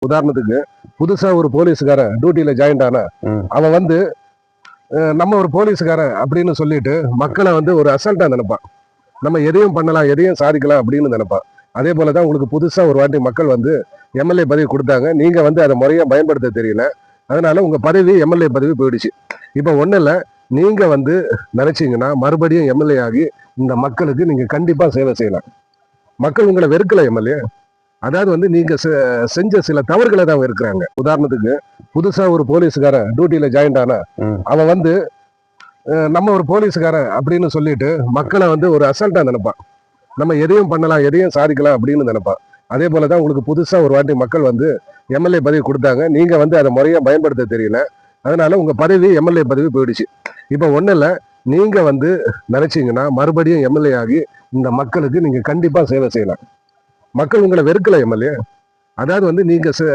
உதாரணத்துக்கு புதுசா ஒரு போலீஸ்காரன் டியூட்டியில ஜாயின் ஆனா அவன் வந்து நம்ம ஒரு போலீஸ்காரன் அப்படின்னு சொல்லிட்டு மக்களை வந்து ஒரு அசல்ட்டா நினைப்பான். நம்ம எதையும் பண்ணலாம், எதையும் சாதிக்கலாம் அப்படின்னு நினைப்பான். அதே போலதான் உங்களுக்கு புதுசா ஒரு வாட்டி மக்கள் வந்து எம்எல்ஏ பதவி கொடுத்தாங்க. நீங்க வந்து அதை முறையா பயன்படுத்த தெரியல. அதனால உங்க பதவி எம்எல்ஏ பதவி போயிடுச்சு. இப்ப ஒண்ணு இல்ல, நீங்க வந்து நினைச்சீங்கன்னா மறுபடியும் எம்எல்ஏ ஆகி இந்த மக்களுக்கு நீங்க கண்டிப்பா சேவை செய்யலாம். மக்கள் உங்களை வெறுக்கல எம்எல்ஏ. அதாவது வந்து நீங்க செஞ்ச சில தவறுகளை தான் வெறுக்கிறாங்க. உதாரணத்துக்கு புதுசா ஒரு போலீஸ்காரன் டியூட்டியில ஜாயின் ஆனா அவன் வந்து நம்ம ஒரு போலீஸ்காரன் அப்படின்னு சொல்லிட்டு மக்களை வந்து ஒரு அசல்ட்டா நினைப்பான். நம்ம எதையும் பண்ணலாம், எதையும் சாதிக்கலாம் அப்படின்னு நினைப்பான். அதே போலதான் உங்களுக்கு புதுசா ஒரு வாட்டி மக்கள் வந்து எம்எல்ஏ பதவி கொடுத்தாங்க. நீங்க வந்து அதை முறையா பயன்படுத்த தெரியல. அதனால உங்க பதவி எம்எல்ஏ பதவி போயிடுச்சு. இப்ப ஒண்ணு இல்ல, நீங்க வந்து நினைச்சீங்கன்னா மறுபடியும் எம்எல்ஏ ஆகி இந்த மக்களுக்கு நீங்க கண்டிப்பா சேவை செய்யலாம். மக்கள் உங்களை வெறுக்கல எம்எல்ஏ. அதாவது வந்து நீங்க